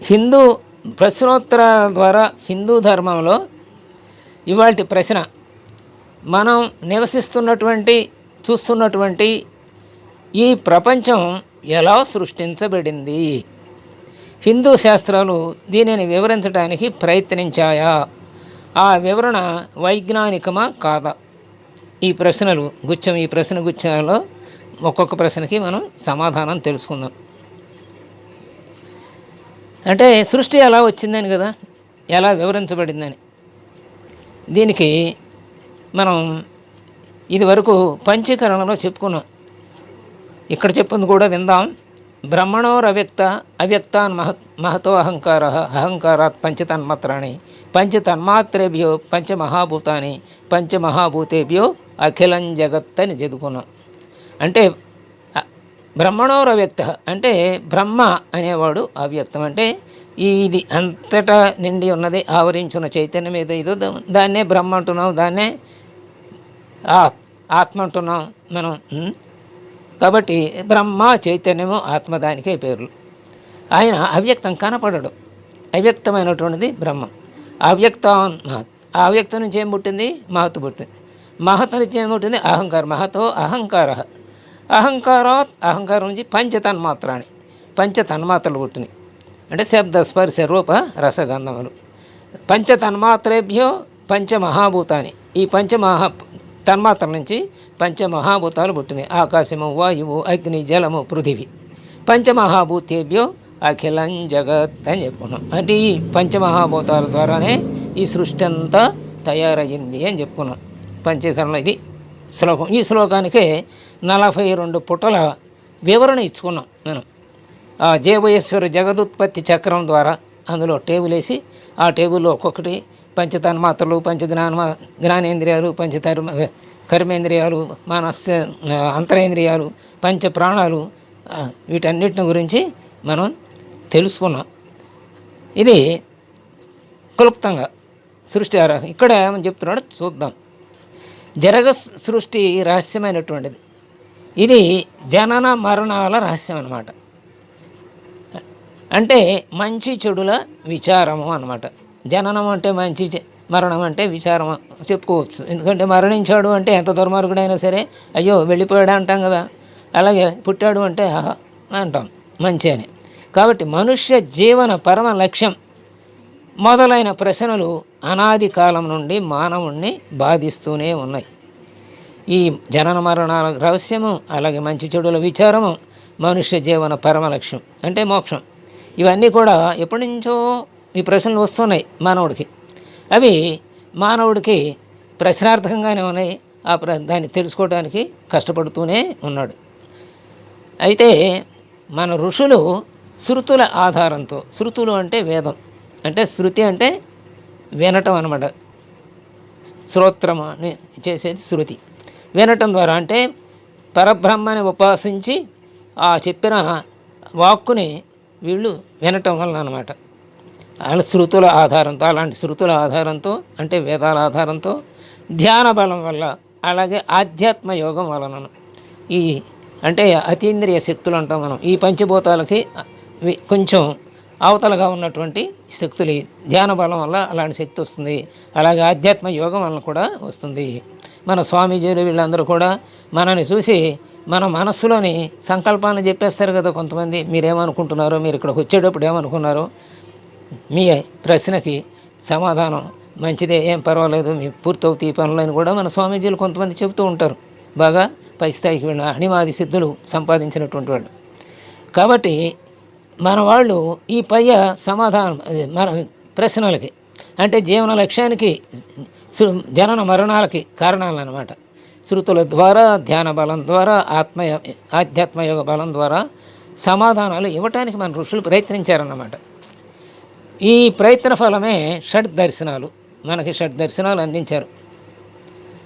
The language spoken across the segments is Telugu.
హిందూ ప్రశ్నోత్తరాల ద్వారా హిందూ ధర్మంలో ఇవాల్టి ప్రశ్న, మనం నివసిస్తున్నటువంటి చూస్తున్నటువంటి ఈ ప్రపంచం ఎలా సృష్టించబడింది? హిందూ శాస్త్రాలు దీనిని వివరించడానికి ప్రయత్నించాయా? ఆ వివరణ వైజ్ఞానికమా కాదా? ఈ ప్రశ్నలు గుచ్చం, ఈ ప్రశ్న గుచ్చాలో ఒక్కొక్క ప్రశ్నకి మనం సమాధానం తెలుసుకుందాం. అంటే సృష్టి ఎలా వచ్చిందని కదా, ఎలా వివరించబడిందని. దీనికి మనం ఇదివరకు పంచీకరణలో చెప్పుకున్నాం. ఇక్కడ చెప్పింది కూడా విందాం. బ్రహ్మణోరవ్యక్త అవ్యక్తాన్ మహతో అహంకారాత్ పంచతన్మాత్రాన్ని పంచతన్మాత్రేభ్యో పంచమహాభూతాన్ని పంచమహాభూతేభ్యో అఖిలం జగత్ అని చదువుకున్నాం. అంటే బ్రహ్మణోరవ్యక్త అంటే బ్రహ్మ అనేవాడు అవ్యక్తం. అంటే ఇది అంతటా నిండి ఉన్నది, ఆవరించున్న చైతన్యం ఏదో ఇదో దాన్నే బ్రహ్మ అంటున్నాం, దాన్నే ఆత్మ అంటున్నాం మనం. కాబట్టి బ్రహ్మ, చైతన్యము, ఆత్మ దానికే పేర్లు. ఆయన అవ్యక్తం, కనపడడు. అవ్యక్తమైనటువంటిది బ్రహ్మం. అవ్యక్తం మహత్. ఆ అవ్యక్తం నుంచి ఏం పుట్టింది? మహత్ పుట్టింది. మహత్ నుంచి ఏం పుట్టింది? అహంకారం. మహతో అహంకార. అహంకారాత్, అహంకారం నుంచి పంచతన్మాత్రాన్ని, పంచతన్మాత్రలు పుట్టినాయి. అంటే శబ్ద స్పర్శ రూప రసగంధములు. పంచతన్మాత్రేభ్యో పంచమహాభూతాన్ని, ఈ తన్మాత్రల నుంచి పంచమహాభూతాలు పుట్టినాయి. ఆకాశము, వాయువు, అగ్ని, జలము, పృథివీ. పంచమహాభూతేభ్యో అఖిలం జగత్ అని చెప్పుకున్నాం. అంటే ఈ పంచమహాభూతాల ద్వారానే ఈ సృష్టి అంతా తయారయ్యింది అని చెప్పుకున్నాం. పంచీకరణలో ఇది శ్లోకం. ఈ శ్లోకానికే 42 పుటల వివరణ ఇచ్చుకున్నాం మనం. ఆ జయభయేశ్వర జగదుత్పత్తి చక్రం ద్వారా అందులో టేబుల్ వేసి, ఆ టేబుల్లో ఒక్కొక్కటి పంచతన్మాత్రలు, జ్ఞానేంద్రియాలు, కర్మేంద్రియాలు, అంతరేంద్రియాలు, పంచ ప్రాణాలు, వీటన్నిటిని గురించి మనం తెలుసుకున్నాం. ఇది క్లుప్తంగా సృష్టి ఇక్కడ ఏమని చెప్తున్నాడో చూద్దాం. జరగ సృష్టి రహస్యమైనటువంటిది. ఇది జనన మరణాల రహస్యం అన్నమాట. అంటే మంచి చెడుల విచారము అన్నమాట. జననం అంటే మంచి, మరణం అంటే విచారం చెప్పుకోవచ్చు. ఎందుకంటే మరణించాడు అంటే ఎంత దుర్మార్గుడైనా సరే అయ్యో వెళ్ళిపోయాడు అంటాం కదా. అలాగే పుట్టాడు అంటే ఆహా అంటాం, మంచి అని. కాబట్టి మనుష్య జీవన పరమ లక్ష్యం మొదలైన ప్రశ్నలు అనాది కాలం నుండి మానవుణ్ణి బాధిస్తూనే ఉన్నాయి. ఈ జనన మరణాల రహస్యము, అలాగే మంచి చెడుల విచారము మనుష్య జీవన పరమ లక్ష్యం అంటే మోక్షం. ఇవన్నీ కూడా ఎప్పటి నుంచో ఈ ప్రశ్నలు వస్తున్నాయి మానవుడికి. అవి మానవుడికి ప్రశ్నార్థకంగానే ఉన్నాయి. దాన్ని తెలుసుకోవడానికి కష్టపడుతూనే ఉన్నాడు. అయితే మన ఋషులు శృతుల ఆధారంతో, శృతులు అంటే వేదం, అంటే శృతి అంటే వినటం అన్నమాట. శ్రోత్రం అని చేసేది శృతి. వినటం ద్వారా అంటే పరబ్రహ్మని ఉపాసించి ఆ చెప్పిన వాక్కుని వీళ్ళు వినటం వలన అనమాట. శృతుల ఆధారంతో, అలాంటి శృతుల ఆధారంతో అంటే వేదాల ఆధారంతో, ధ్యాన బలం వల్ల, అలాగే ఆధ్యాత్మ యోగం వలన, ఈ అంటే అతీంద్రియ శక్తులు అంటాం మనం. ఈ పంచభూతాలకి కొంచెం అవతలగా ఉన్నటువంటి శక్తులు ధ్యాన బలం వల్ల అలాంటి శక్తి వస్తుంది. అలాగే ఆధ్యాత్మ యోగం వలన కూడా వస్తుంది. మన స్వామీజీలు వీళ్ళందరూ కూడా మనని చూసి మన మనస్సులోని సంకల్పాలను చెప్పేస్తారు కదా కొంతమంది. మీరేమనుకుంటున్నారో, మీరు ఇక్కడికి వచ్చేటప్పుడు ఏమనుకున్నారో, మీ ప్రశ్నకి సమాధానం మంచిదే, ఏం పర్వాలేదు, మీ పూర్తవుతాయి పనులని కూడా మన స్వామీజీలు కొంతమంది చెబుతూ ఉంటారు. బాగా పై స్థాయికి వెళ్ళిన అణిమాది సిద్ధులు సంపాదించినటువంటి వాళ్ళు. కాబట్టి మన వాళ్ళు ఈ సమాధానం మన ప్రశ్నలకి అంటే జీవన లక్ష్యానికి, జనన మరణాలకి కారణాలు అన్నమాట. శృతుల ద్వారా, ధ్యాన బలం ద్వారా, ఆధ్యాత్మయోగ బలం ద్వారా సమాధానాలు ఇవ్వటానికి మన ఋషులు ప్రయత్నించారన్నమాట. ఈ ప్రయత్న ఫలమే షడ్ దర్శనాలు. మనకి షడ్ దర్శనాలు అందించారు.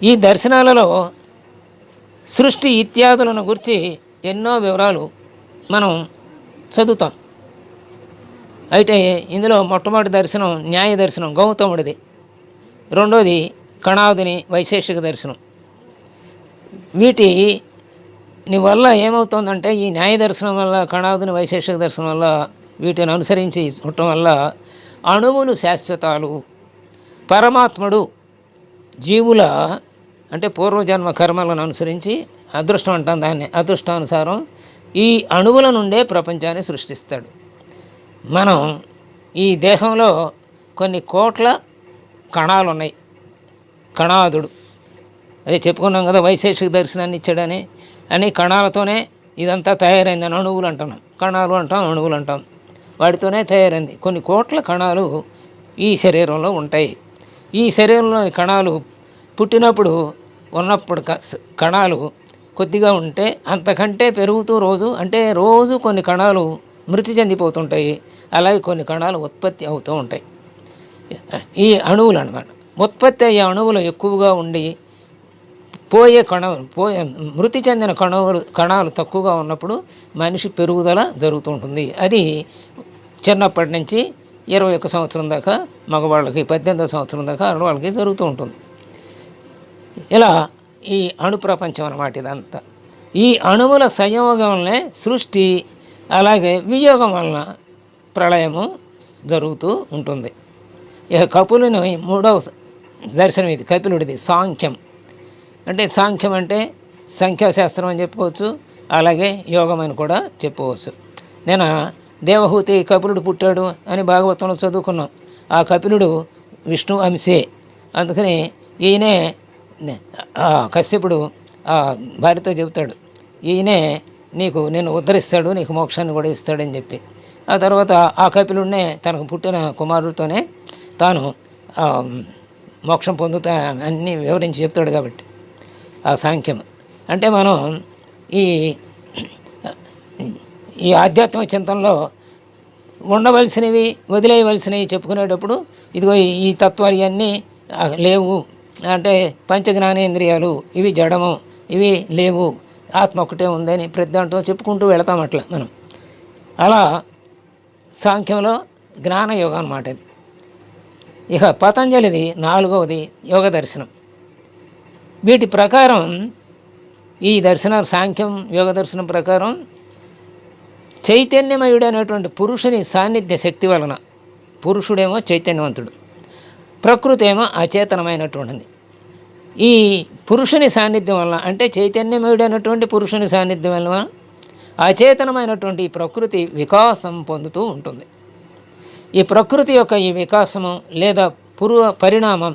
ఈ దర్శనాలలో సృష్టి ఇత్యాదులను గురించి ఎన్నో వివరాలు మనం చదువుతాం. అయితే ఇందులో మొట్టమొదటి దర్శనం న్యాయ దర్శనం, గౌతముడిది. రెండోది కణాదుని వైశేషిక దర్శనం. వీటి వల్ల ఏమవుతుందంటే ఈ న్యాయ దర్శనం వల్ల, కణాదుని వైశేషిక దర్శనం వల్ల వీటిని అనుసరించి ఉండటం వల్ల అణువులు శాశ్వతాలు. పరమాత్ముడు జీవుల అంటే పూర్వజన్మ కర్మలను అనుసరించి అదృష్టం అంటాం దాన్ని, అదృష్టానుసారం ఈ అణువుల నుండే ప్రపంచాన్ని సృష్టిస్తాడు. మనం ఈ దేహంలో కొన్ని కోట్ల కణాలు ఉన్నాయి. కణాదుడు అదే చెప్పుకున్నాం కదా, వైశేషిక దర్శనాన్ని ఇచ్చాడని. అని కణాలతోనే ఇదంతా తయారైందని అణువులు అంటున్నాం. కణాలు అంటాం, అణువులు అంటాం. వాటితోనే తయారైంది. కొన్ని కోట్ల కణాలు ఈ శరీరంలో ఉంటాయి. ఈ శరీరంలోని కణాలు పుట్టినప్పుడు ఉన్నప్పుడు కణాలు కొద్దిగా ఉంటే అంతకంటే పెరుగుతూ రోజు కొన్ని కణాలు మృతి చెందిపోతుంటాయి. అలాగే కొన్ని కణాలు ఉత్పత్తి అవుతూ ఉంటాయి. ఈ అణువులు అన్నమాట. ఉత్పత్తి అయ్యే అణువులు ఎక్కువగా ఉండి మృతి చెందిన కణాలు తక్కువగా ఉన్నప్పుడు మనిషి పెరుగుదల జరుగుతూ ఉంటుంది. అది చిన్నప్పటి నుంచి 21 సంవత్సరం దాకా మగవాళ్ళకి, 18వ సంవత్సరం దాకా ఆడవాళ్ళకి జరుగుతూ ఉంటుంది. ఇలా ఈ అణు ప్రపంచం అన్నమాట ఇదంతా. ఈ అణువుల సంయోగం వల్లనే సృష్టి, అలాగే వియోగం వలన ప్రళయము జరుగుతూ ఉంటుంది. ఇక కపిలుని 3వ దర్శనం ఇది, కపిలుడిది సాంఖ్యం. అంటే సాంఖ్యం అంటే సంఖ్యాశాస్త్రం అని చెప్పుకోవచ్చు, అలాగే యోగం అని కూడా చెప్పుకోవచ్చు. నేను దేవహూతి కపిలుడు పుట్టాడు అని భాగవతంలో చదువుకున్నాం. ఆ కపిలుడు విష్ణు అంశే. అందుకని ఈయనే కశ్యపుడు భార్యతో చెబుతాడు, ఈయనే నిన్ను ఉద్ధరిస్తాడు, నీకు మోక్షాన్ని కూడా ఇస్తాడని చెప్పి. ఆ తర్వాత ఆ కపిలుడినే తనకు పుట్టిన కుమారుడితోనే తాను మోక్షం పొందుతా అన్నీ వివరించి చెప్తాడు. కాబట్టి ఆ సాంఖ్యం అంటే మనం ఈ ఆధ్యాత్మిక చింతనలో ఉండవలసినవి వదిలేయవలసినవి చెప్పుకునేటప్పుడు ఇదిగో ఈ తత్వాలు ఇవన్నీ లేవు అంటే పంచజ్ఞానేంద్రియాలు ఇవి జడము, ఇవి లేవు, ఆత్మ ఒకటే ఉందని ప్రతి దాంట్లో చెప్పుకుంటూ వెళతాం. అట్లా మనం అలా సాంఖ్యంలో జ్ఞానయోగం అన్నమాట ఇది. ఇక పతంజలిది 4వది యోగ దర్శనం. వీటి ప్రకారం ఈ దర్శనం సాంఖ్యం యోగ దర్శనం ప్రకారం చైతన్యమయుడైనటువంటి పురుషుని సాన్నిధ్య శక్తి వలన, పురుషుడేమో చైతన్యవంతుడు, ప్రకృతి ఏమో అచేతనమైనటువంటిది. ఈ పురుషుని సాన్నిధ్యం వలన అంటే చైతన్యమయుడైనటువంటి పురుషుని సాన్నిధ్యం వలన అచేతనమైనటువంటి ఈ ప్రకృతి వికాసం పొందుతూ ఉంటుంది. ఈ ప్రకృతి యొక్క ఈ వికాసము లేదా పరిణామం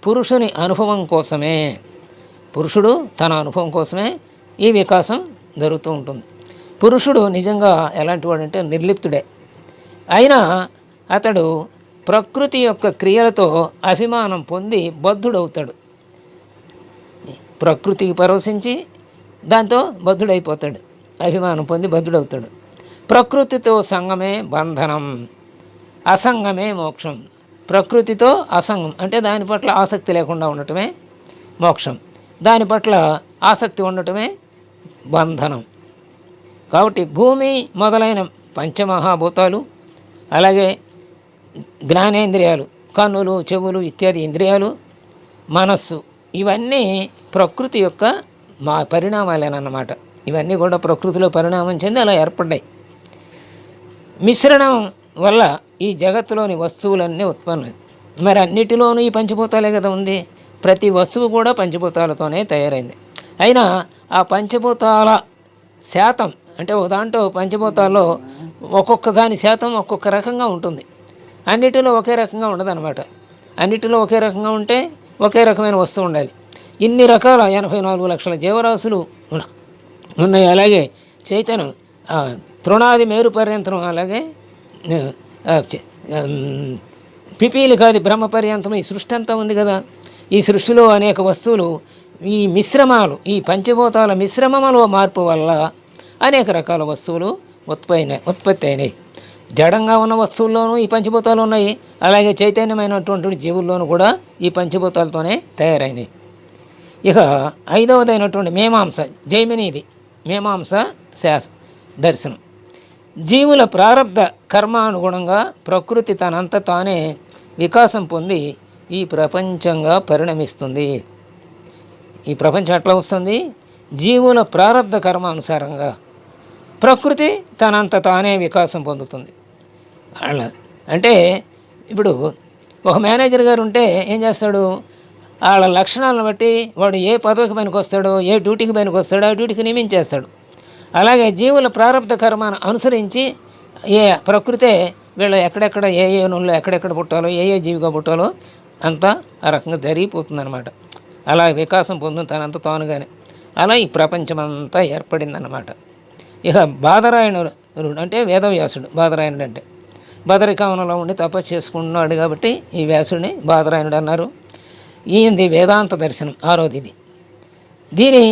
పురుషుని అనుభవం కోసమే, పురుషుడు తన అనుభవం కోసమే ఈ వికాసం జరుగుతూ ఉంటుంది. పురుషుడు నిజంగా ఎలాంటి వాడంటే నిర్లిప్తుడే. అయినా అతడు ప్రకృతి యొక్క క్రియలతో అభిమానం పొంది బద్ధుడవుతాడు. ప్రకృతికి పరవశించి దాంతో బద్ధుడైపోతాడు, అభిమానం పొంది బద్ధుడవుతాడు. ప్రకృతితో సంగమే బంధనం, అసంగమే మోక్షం. ప్రకృతితో అసంగం అంటే దాని పట్ల ఆసక్తి లేకుండా ఉండటమే మోక్షం, దాని పట్ల ఆసక్తి ఉండటమే బంధనం. కాబట్టి భూమి మొదలైన పంచమహాభూతాలు, అలాగే జ్ఞానేంద్రియాలు, కన్నులు, చెవులు ఇత్యాది ఇంద్రియాలు, మనస్సు, ఇవన్నీ ప్రకృతి యొక్క పరిణామాలేనన్నమాట. ఇవన్నీ కూడా ప్రకృతిలో పరిణామం చెంది అలా ఏర్పడ్డాయి. మిశ్రణం వల్ల ఈ జగత్తులోని వస్తువులన్నీ ఉత్పన్నం. మరి అన్నిటిలోనూ ఈ పంచభూతాలే కదా ఉంది. ప్రతి వస్తువు కూడా పంచభూతాలతోనే తయారైంది. అయినా ఆ పంచభూతాల శాతం అంటే ఒక దాంట్లో పంచభూతాల్లో ఒక్కొక్క దాని శాతం ఒక్కొక్క రకంగా ఉంటుంది. అన్నిటిలో ఒకే రకంగా ఉండదన్నమాట. అన్నిటిలో ఒకే రకంగా ఉంటే ఒకే రకమైన వస్తువు ఉండాలి. ఇన్ని రకాల 84 లక్షల జీవరాశులు ఉన్నాయి. అలాగే చైతన్యం తృణాది మేరు పర్యంతం, అలాగే పిపీలికాది బ్రహ్మ పర్యంతం, ఈ సృష్టి అంతా ఉంది కదా. ఈ సృష్టిలో అనేక వస్తువులు ఈ మిశ్రమాలు, ఈ పంచభూతాల మిశ్రమములో మార్పు వల్ల అనేక రకాల వస్తువులు ఉత్పత్తి అయినాయి. జడంగా ఉన్న వస్తువుల్లోనూ ఈ పంచభూతాలు ఉన్నాయి, అలాగే చైతన్యమైనటువంటి జీవుల్లోనూ కూడా ఈ పంచభూతాలతోనే తయారైనాయి. ఇక 5వదైనటువంటి మీమాంస, జైమినిది మీమాంస దర్శనం. జీవుల ప్రారబ్ధ కర్మానుగుణంగా ప్రకృతి తనంత తానే వికాసం పొంది ఈ ప్రపంచంగా పరిణమిస్తుంది. ఈ ప్రపంచం ఎట్లా వస్తుంది? జీవుల ప్రారబ్ధ కర్మానుసారంగా ప్రకృతి తనంత తానే వికాసం పొందుతుంది. అలా అంటే ఇప్పుడు ఒక మేనేజర్ గారు ఉంటే ఏం చేస్తాడు, వాళ్ళ లక్షణాలను బట్టి వాడు ఏ పదవికి పనికి వస్తాడో, ఏ డ్యూటీకి పనికి వస్తాడో ఆ డ్యూటీకి నియమించేస్తాడు. అలాగే జీవుల ప్రారంభ కర్మను అనుసరించి ఏ ప్రకృతే వీళ్ళు ఎక్కడెక్కడ ఏ ఏ నుల్లో ఎక్కడెక్కడ పుట్టాలో, ఏ ఏ జీవిగా పుట్టాలో అంతా ఆ రకంగా జరిగిపోతుందన్నమాట. అలా వికాసం పొందుతుంది తనంత తానుగానే. అలా ఈ ప్రపంచమంతా ఏర్పడిందన్నమాట. ఇక బాదరాయణుడు అంటే వేదవ్యాసుడు. బాదరాయణుడు అంటే బదరికావనంలో ఉండి తపస్సు చేసుకుంటున్నాడు కాబట్టి ఈ వ్యాసుడిని బాదరాయణుడు అన్నారు. ఈయనది వేదాంత దర్శనం ఆరోది. ఇది దీని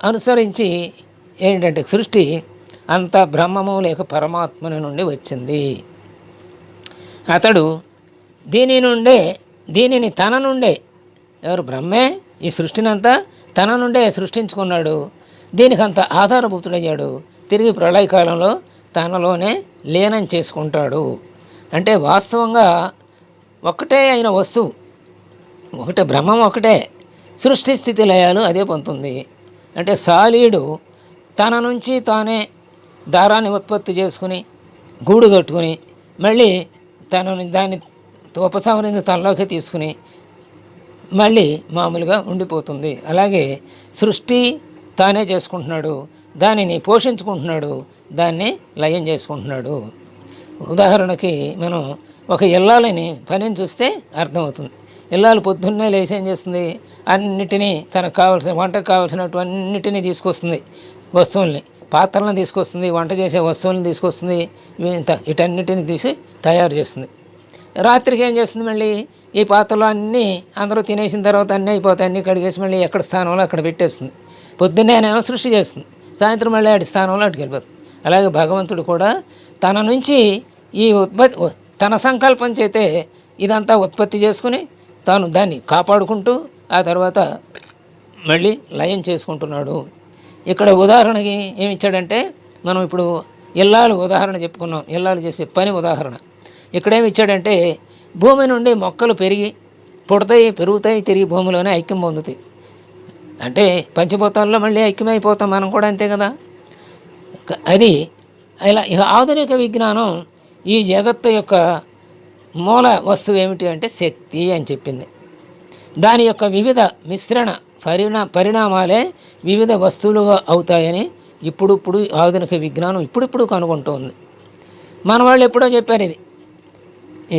అనుసరించి ఏంటంటే సృష్టి అంత బ్రహ్మము లేక పరమాత్మని నుండి వచ్చింది. అతడు దీనిని తన నుండే, ఎవరు బ్రహ్మే ఈ సృష్టినంతా తన నుండే సృష్టించుకున్నాడు. దీనికంత ఆధారభూతుడయ్యాడు. తిరిగి ప్రళయకాలంలో తనలోనే లీనం చేసుకుంటాడు. అంటే వాస్తవంగా ఒకటే అయిన వస్తువు ఒకటే, బ్రహ్మం ఒకటే, సృష్టి స్థితి లయాలు అదే పొందుతుంది. అంటే సాలీడు తన నుంచి తానే దారాన్ని ఉత్పత్తి చేసుకుని గూడు కట్టుకుని మళ్ళీ దాన్ని ఉపసంహరించి తనలోకి తీసుకుని మళ్ళీ మామూలుగా ఉండిపోతుంది. అలాగే సృష్టి తానే చేసుకుంటున్నాడు, దానిని పోషించుకుంటున్నాడు, దాన్ని లయం చేసుకుంటున్నాడు. ఉదాహరణకి మనం ఒక ఇల్లాలని పనిని చూస్తే అర్థమవుతుంది. ఇల్లాలు పొద్దున్నే లేచి ఏం చేస్తుంది, అన్నిటినీ తనకు కావాల్సిన వంటకు కావాల్సినటువన్నిటినీ తీసుకొస్తుంది. వస్తువుల్ని, పాత్రలను తీసుకొస్తుంది, వంట చేసే వస్తువులను తీసుకొస్తుంది, వీటన్నిటిని తీసి తయారు చేస్తుంది. రాత్రికి ఏం చేస్తుంది, మళ్ళీ ఈ పాత్రలు అన్నీ అందరూ తినేసిన తర్వాత అన్నీ అయిపోతాయి, అన్నీ కడిగేసి మళ్ళీ ఎక్కడ స్థానంలో అక్కడ పెట్టేస్తుంది. పొద్దున్నేనేమో సృష్టి చేస్తుంది, సాయంత్రం మళ్ళీ అటు స్థానంలో అటుకు వెళ్ళిపోతుంది. అలాగే భగవంతుడు కూడా తన నుంచి ఈ తన సంకల్పం చేతే ఇదంతా ఉత్పత్తి చేసుకుని తాను దాన్ని కాపాడుకుంటూ ఆ తర్వాత మళ్ళీ లయం చేసుకుంటున్నాడు. ఇక్కడ ఉదాహరణకి ఏమి ఇచ్చాడంటే, మనం ఇప్పుడు ఇల్లాలు ఉదాహరణ చెప్పుకున్నాం, ఇల్లాలు చేసే పని ఉదాహరణ. ఇక్కడేమి ఇచ్చాడంటే, భూమి నుండి మొక్కలు పెరిగి పుడతాయి, పెరుగుతాయి, తిరిగి భూమిలోనే ఐక్యం పొందుతాయి. అంటే పంచభూతాల్లో మళ్ళీ ఐక్యమైపోతాం మనం కూడా, అంతే కదా. అది ఇలా. ఇక ఆధునిక విజ్ఞానం ఈ జగత్తు యొక్క మూల వస్తువు ఏమిటి అంటే శక్తి అని చెప్పింది. దాని యొక్క వివిధ మిశ్రణ పరిణామాలే వివిధ వస్తువులుగా అవుతాయని ఇప్పుడు ఆధునిక విజ్ఞానం ఇప్పుడు కనుగొంటుంది. మన వాళ్ళు ఎప్పుడో చెప్పారు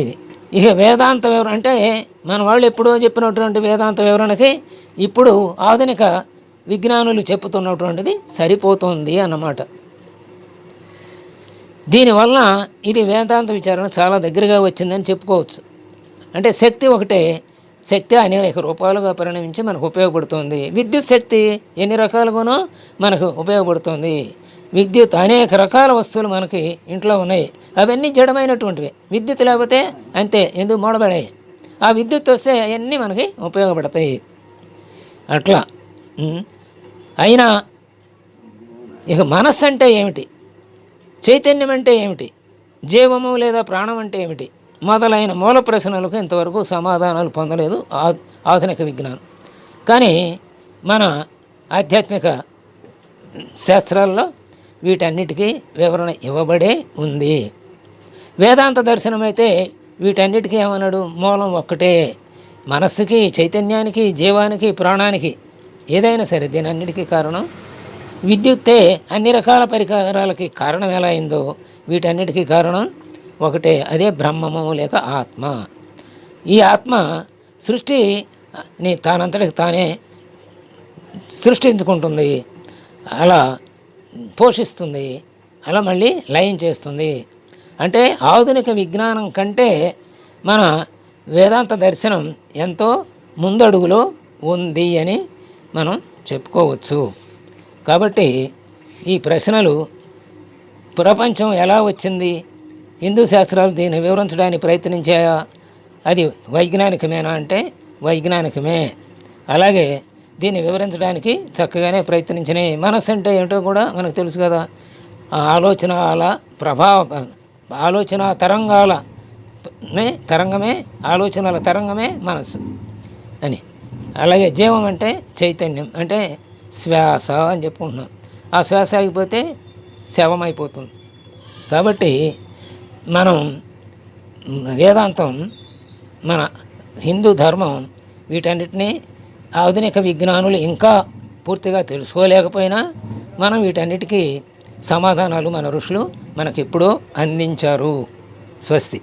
ఇది. ఇక వేదాంత వివరణ అంటే మన వాళ్ళు ఎప్పుడో చెప్పినటువంటి వేదాంత వివరణకి ఇప్పుడు ఆధునిక విజ్ఞానులు చెప్పుతున్నటువంటిది సరిపోతుంది అన్నమాట. దీనివల్ల ఇది వేదాంత విచారణ చాలా దగ్గరగా వచ్చిందని చెప్పుకోవచ్చు. అంటే శక్తి ఒకటే, శక్తి అనేక రూపాలుగా పరిణమించి మనకు ఉపయోగపడుతుంది. విద్యుత్ శక్తి ఎన్ని రకాలుగానో మనకు ఉపయోగపడుతుంది. విద్యుత్ అనేక రకాల వస్తువులు మనకి ఇంట్లో ఉన్నాయి, అవన్నీ జడమైనటువంటివి. విద్యుత్ లేకపోతే అంతే, ఎందుకు మూడబడాయి. ఆ విద్యుత్ వస్తే అవన్నీ మనకి ఉపయోగపడతాయి. అట్లా అయినా ఇక మనస్సు అంటే ఏమిటి, చైతన్యం అంటే ఏమిటి, జీవము లేదా ప్రాణం అంటే ఏమిటి మొదలైన మూల ప్రశ్నలకు ఇంతవరకు సమాధానాలు పొందలేదు ఆధునిక విజ్ఞానం. కానీ మన ఆధ్యాత్మిక శాస్త్రాల్లో వీటన్నిటికీ వివరణ ఇవ్వబడే ఉంది. వేదాంత దర్శనం అయితే వీటన్నిటికీ ఏమన్నాడు, మూలం ఒక్కటే. మనస్సుకి, చైతన్యానికి, జీవానికి, ప్రాణానికి ఏదైనా సరే దీనన్నిటికీ కారణం విద్యుత్తే. అన్ని రకాల పరికరాలకి కారణం ఎలా అయిందో వీటన్నిటికీ కారణం ఒకటే, అదే బ్రహ్మము లేక ఆత్మ. ఈ ఆత్మ సృష్టిని తానంతటికి తానే సృష్టించుకుంటుంది, అలా పోషిస్తుంది, అలా మళ్ళీ లయం చేస్తుంది. అంటే ఆధునిక విజ్ఞానం కంటే మన వేదాంత దర్శనం ఎంతో ముందడుగులో ఉంది అని మనం చెప్పుకోవచ్చు. కాబట్టి ఈ ప్రశ్నలు, ప్రపంచం ఎలా వచ్చింది, హిందూ శాస్త్రాలు దీన్ని వివరించడానికి ప్రయత్నించాయా, అది వైజ్ఞానికమేనా అంటే వైజ్ఞానికమే. అలాగే దీన్ని వివరించడానికి చక్కగానే ప్రయత్నించినాయి. మనస్సు అంటే ఏమిటో కూడా మనకు తెలుసు కదా, ఆలోచన ఆలోచనల తరంగమే మనస్సు అని. అలాగే జీవం అంటే చైతన్యం, అంటే శ్వాస అని చెప్పుకుంటున్నాం. ఆ శ్వాస ఆగిపోతే శవమైపోతుంది. కాబట్టి మనం వేదాంతం, మన హిందూ ధర్మం వీటన్నిటినీ ఆధునిక విజ్ఞానులు ఇంకా పూర్తిగా తెలుసుకోలేకపోయినా మనం వీటన్నిటికీ సమాధానాలు మన ఋషులు మనకెప్పుడో అందించారు. స్వస్తి.